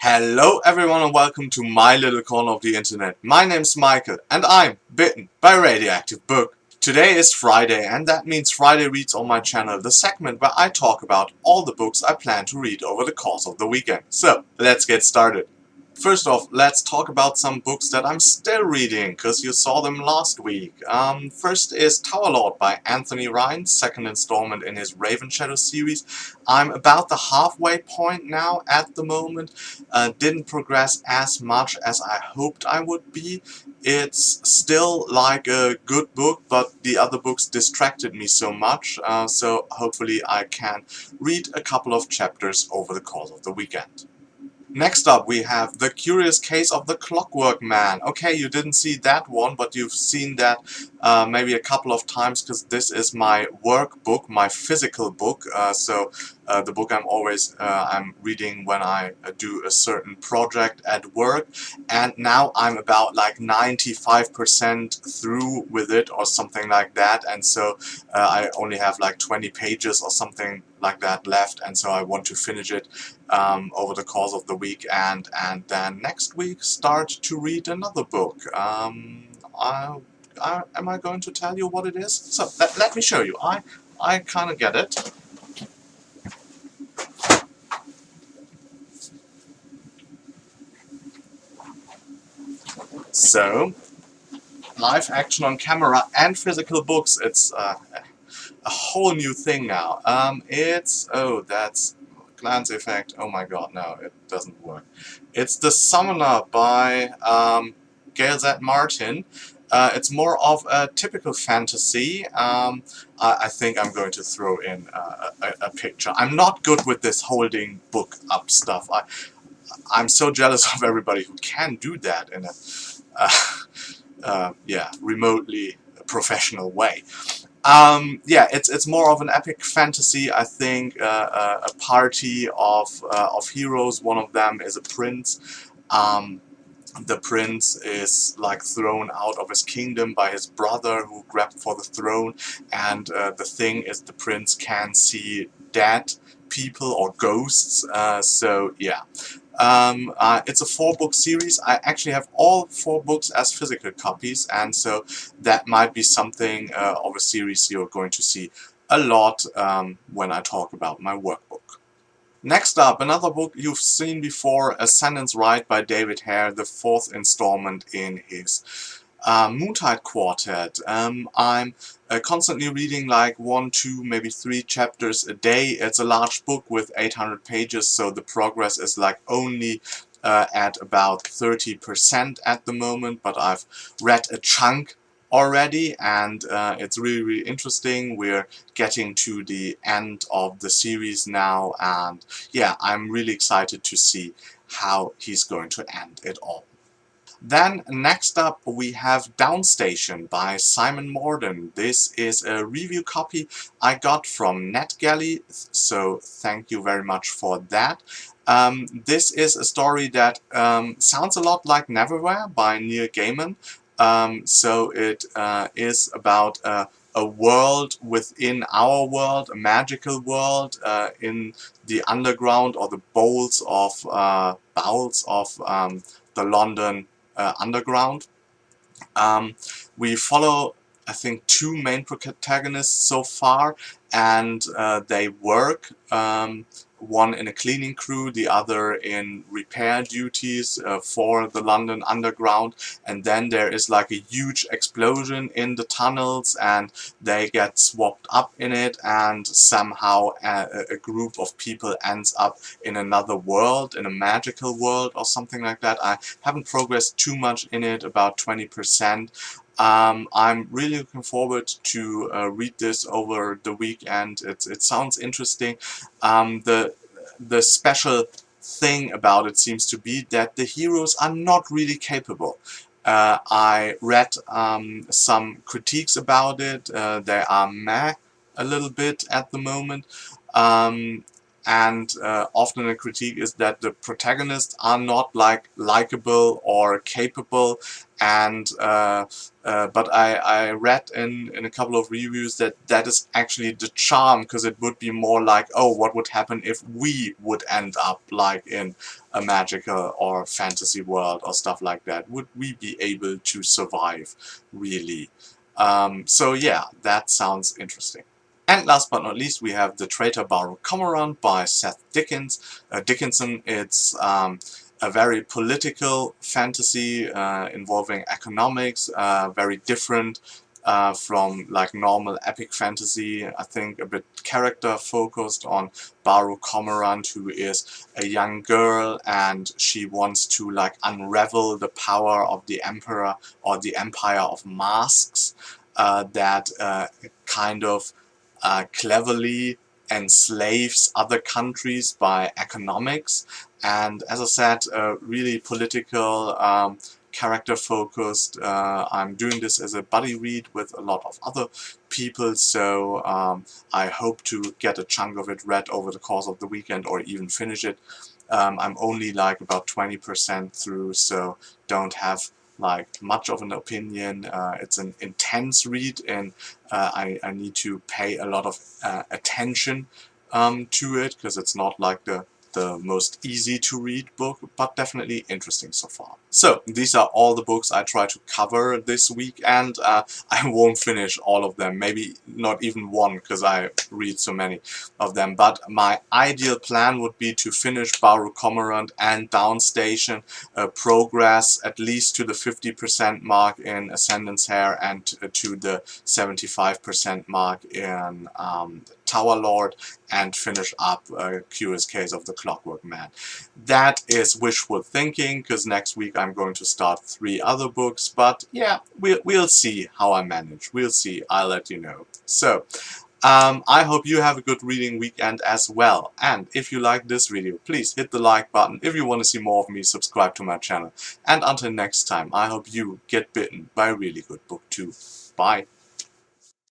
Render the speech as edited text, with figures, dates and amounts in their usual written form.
Hello everyone and welcome to my little corner of the internet. My name's Michael and I'm bitten by a radioactive book. Today is Friday and that means Friday Reads on my channel, the segment where I talk about all the books I plan to read over the course of the weekend. So, let's get started. First off, let's talk about some books that I'm still reading, because you saw them last week. First is Tower Lord by Anthony Ryan, second installment in his Raven Shadow series. I'm about the halfway point now at the moment. Didn't progress as much as I hoped I would be. It's still like a good book, but the other books distracted me so much, so hopefully I can read a couple of chapters over the course of the weekend. Next up we have The Curious Case of the Clockwork Man. Okay, you didn't see that one, but you've seen that maybe a couple of times, because this is my workbook, my physical book. The book I'm reading when I do a certain project at work, and now I'm about like 95% through with it or something like that, and so I only have like 20 pages or something like that left, and so I want to finish it over the course of the week, and then next week start to read another book. Am I going to tell you what it is? So let me show you. I kind of get it. So, live action on camera and physical books. It's a whole new thing now. That's glance effect. Oh my god, no, it doesn't work. It's The Summoner by Gail Z. Martin. It's more of a typical fantasy. I think I'm going to throw in a picture. I'm not good with this holding book up stuff. I'm so jealous of everybody who can do that in a remotely professional way. It's more of an epic fantasy. I think a party of heroes. One of them is a prince. The prince is like thrown out of his kingdom by his brother, who grabbed for the throne. And the thing is, the prince can see dead people or ghosts. It's a 4-book series. I actually have all 4 books as physical copies, and so that might be something of a series you're going to see a lot when I talk about my workbook. Next up, another book you've seen before, Ascendance Rite by David Hare, the 4th installment in his Moontide Quartet. I'm constantly reading like 1, 2, maybe 3 chapters a day. It's a large book with 800 pages, so the progress is like only at about 30% at the moment, but I've read a chunk already, and it's really interesting. We're getting to the end of the series now, and yeah, I'm really excited to see how he's going to end it all. Then next up we have Downstation by Simon Morden. This is a review copy I got from NetGalley, so thank you very much for that. This is a story that sounds a lot like Neverwhere by Neil Gaiman. So it is about a world within our world, a magical world in the underground, or the bowels of the London underground. We follow, I think, 2 main protagonists so far, and they work, one in a cleaning crew, the other in repair duties for the London Underground, and then there is like a huge explosion in the tunnels and they get swapped up in it, and somehow a group of people ends up in another world, in a magical world or something like that. I haven't progressed too much in it, about 20%. I'm really looking forward to read this over the weekend. It sounds interesting. The special thing about it seems to be that the heroes are not really capable. I read some critiques about it. They are meh a little bit at the moment. and often a critique is that the protagonists are not like likable or capable, and but I read in a couple of reviews that that is actually the charm, because it would be more like, oh, what would happen if we would end up like in a magical or fantasy world or stuff like that? Would we be able to survive, really? So yeah, that sounds interesting. And last but not least, we have The Traitor Baruch Cormorant by Seth Dickinson. It's a very political fantasy involving economics, very different from like normal epic fantasy. I think a bit character focused on Baruch Cormorant, who is a young girl and she wants to like unravel the power of the Emperor or the Empire of Masks that kind of cleverly enslaves other countries by economics. And as I said, really political, character focused. I'm doing this as a buddy read with a lot of other people, so I hope to get a chunk of it read over the course of the weekend or even finish it. I'm only like about 20% through, so don't have like much of an opinion. It's an intense read, and I need to pay a lot of attention to it, because it's not like the most easy to read book, but definitely interesting so far. So these are all the books I try to cover this week, and I won't finish all of them, maybe not even one, because I read so many of them, but my ideal plan would be to finish Baruch Cormorant and Downstation, progress at least to the 50% mark in Ascendance Heir and to the 75% mark in Tower Lord, and finish up Curious Case of the Clockwork Man. That is wishful thinking, because next week I'm going to start 3 other books, but yeah, we'll see how I manage. We'll see. I'll let you know. So, I hope you have a good reading weekend as well. And if you like this video, please hit the like button. If you want to see more of me, subscribe to my channel. And until next time, I hope you get bitten by a really good book too. Bye.